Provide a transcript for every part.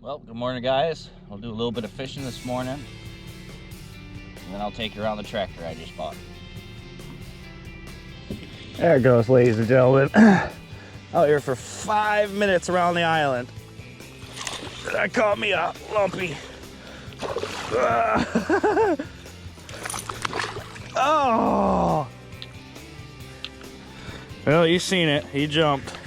Well, good morning, guys. We'll do a little bit of fishing this morning, and then I'll take you around the tractor I just bought. There it goes, ladies and gentlemen. Out here for 5 minutes around the island. That caught me a lumpy. Oh! Well, you seen it. He jumped.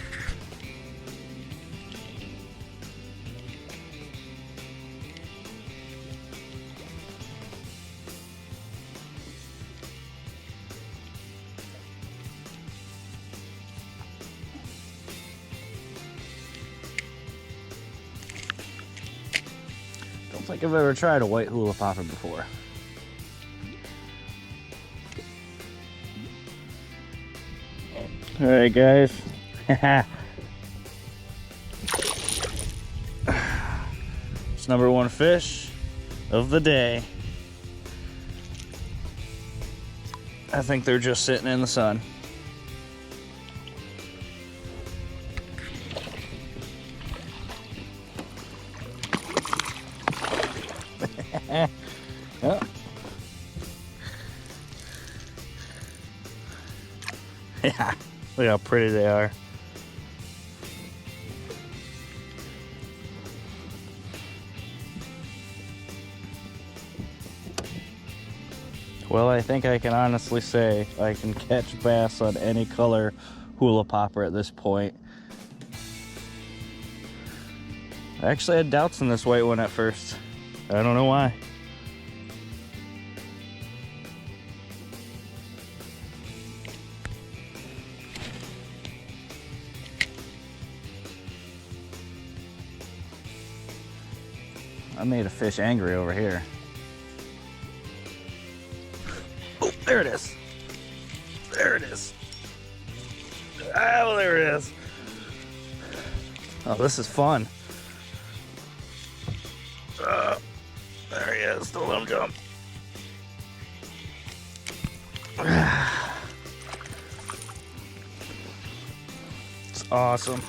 Don't think I've ever tried a white hula popper before. All right, guys. It's number one fish of the day. I think they're just sitting in the sun. Oh. Yeah, look how pretty they are. Well, I think I can honestly say I can catch bass on any color hula popper at this point. I actually had doubts on this white one at first. I don't know why. I made a fish angry over here. Oh, there it is. There it is. Oh, there it is. Oh, this is fun. There he is. Don't let him jump. It's awesome.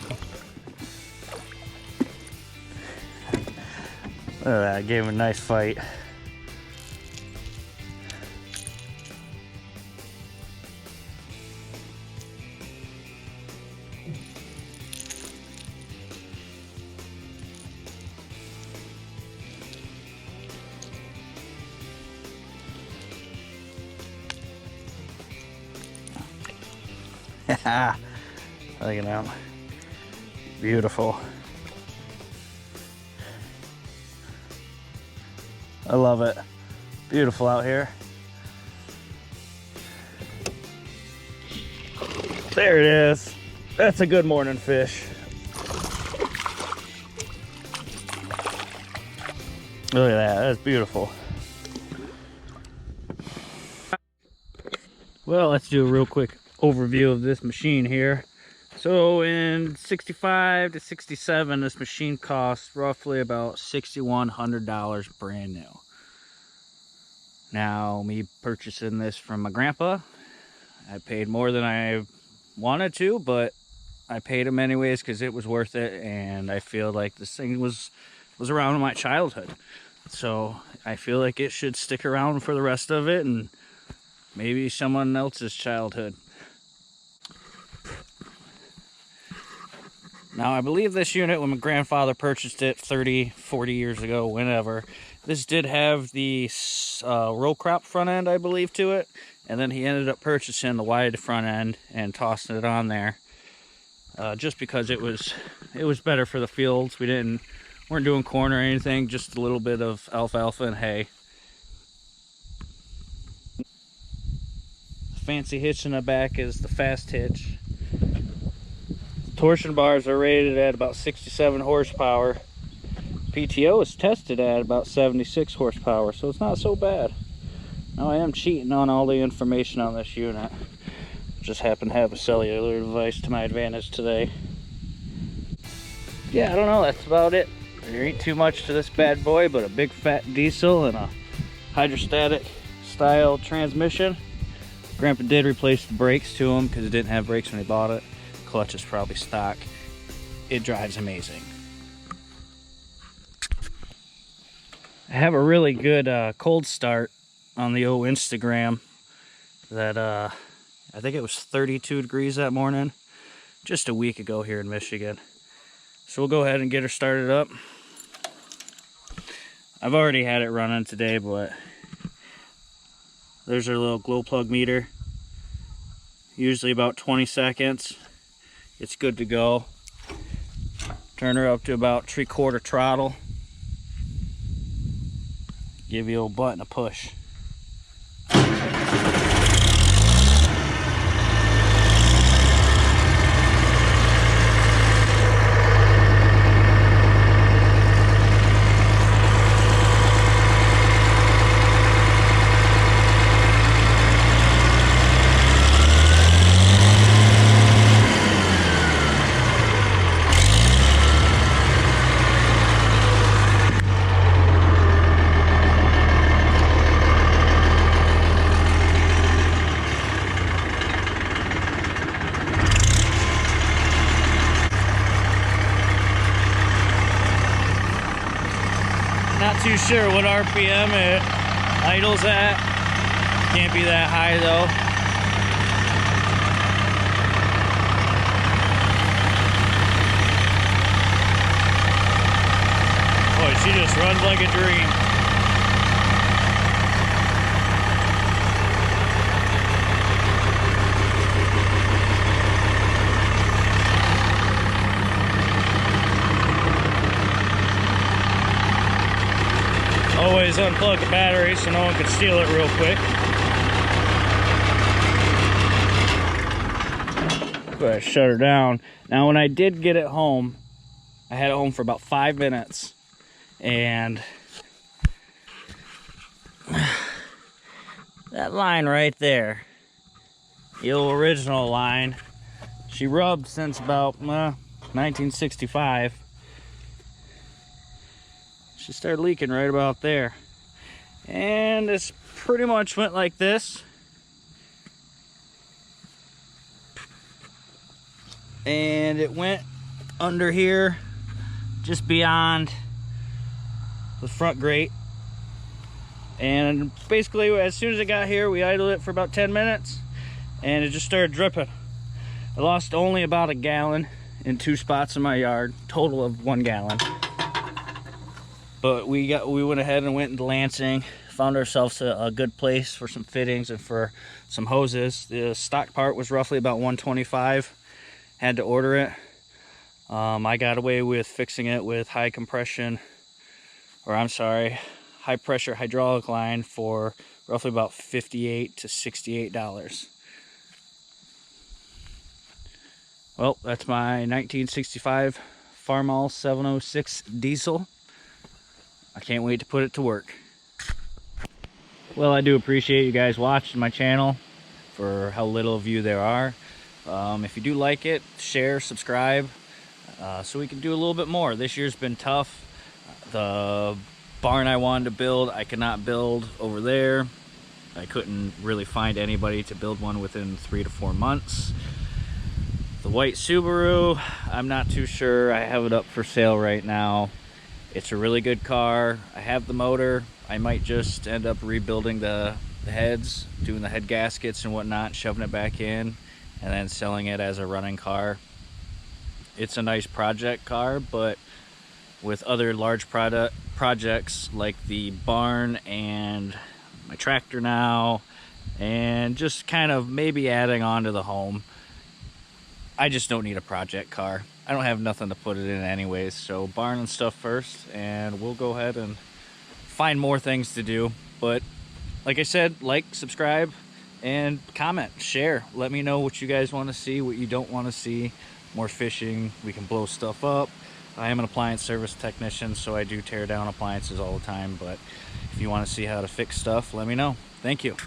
Look at that. Gave him a nice fight. Look at him. Beautiful. I love it. Beautiful out here. There it is. That's a good morning fish. Look at that. That's beautiful. Well, let's do a real quick overview of this machine here. So in 65 to 67, this machine costs roughly about $6,100 brand new. Now, me purchasing this from my grandpa, I paid more than I wanted to, but I paid him anyways because it was worth it, and I feel like this thing was around in my childhood. So I feel like it should stick around for the rest of it and maybe someone else's childhood. Now, I believe this unit, when my grandfather purchased it 30, 40 years ago, whenever, this did have the roll crop front end, I believe, to it. And then he ended up purchasing the wide front end and tossing it on there. Just because it was better for the fields. Weren't doing corn or anything, just a little bit of alfalfa and hay. The fancy hitch in the back is the fast hitch. Torsion bars are rated at about 67 horsepower. PTO is tested at about 76 horsepower, so it's not so bad. Now, I am cheating on all the information on this unit. Just happen to have a cellular device to my advantage today. Yeah, I don't know, that's about it. There ain't too much to this bad boy, but a big fat diesel and a hydrostatic style transmission. Grandpa did replace the brakes to him because it didn't have brakes when he bought it. Clutch is probably stock. It drives amazing. I have a really good cold start on the old Instagram that I think it was 32 degrees that morning, just a week ago here in Michigan. So we'll go ahead and get her started up. I've already had it running today, but there's our little glow plug meter. Usually about 20 seconds. It's good to go. Turn her up to about 3/4 throttle. Give you a little button a push. Not too sure what RPM it idles at. Can't be that high though. Boy, she just runs like a dream. Always unplug the battery so no one can steal it real quick. Go ahead, shut her down. Now when I did get it home, I had it home for about 5 minutes, and that line right there, the old original line, she rubbed since about 1965. She started leaking right about there, and it's pretty much went like this, and it went under here just beyond the front grate, and basically as soon as it got here we idled it for about 10 minutes and it just started dripping. I lost only about a gallon in 2 spots in my yard, total of 1 gallon. But we went ahead and went into Lansing, found ourselves a good place for some fittings and for some hoses. The stock part was roughly about $125. Had to order it. I got away with fixing it with high pressure hydraulic line for roughly about $58 to $68. Well, that's my 1965 Farmall 706 diesel. I can't wait to put it to work. Well, I do appreciate you guys watching my channel for how little of you there are. If you do like it, share, subscribe, so we can do a little bit more. This year's been tough. The barn I wanted to build, I could not build over there. I couldn't really find anybody to build one within 3 to 4 months. The white Subaru, I'm not too sure. I have it up for sale right now. It's a really good car. I have the motor. I might just end up rebuilding the heads, doing the head gaskets and whatnot, shoving it back in, and then selling it as a running car. It's a nice project car, but with other large projects like the barn and my tractor now, and just kind of maybe adding on to the home, I just don't need a project car. I don't have nothing to put it in anyways, so barn and stuff first, and we'll go ahead and find more things to do. But like I said, like, subscribe, and comment, share. Let me know what you guys want to see, what you don't want to see. More fishing, we can blow stuff up. I am an appliance service technician, so I do tear down appliances all the time, but if you want to see how to fix stuff, let me know. Thank you.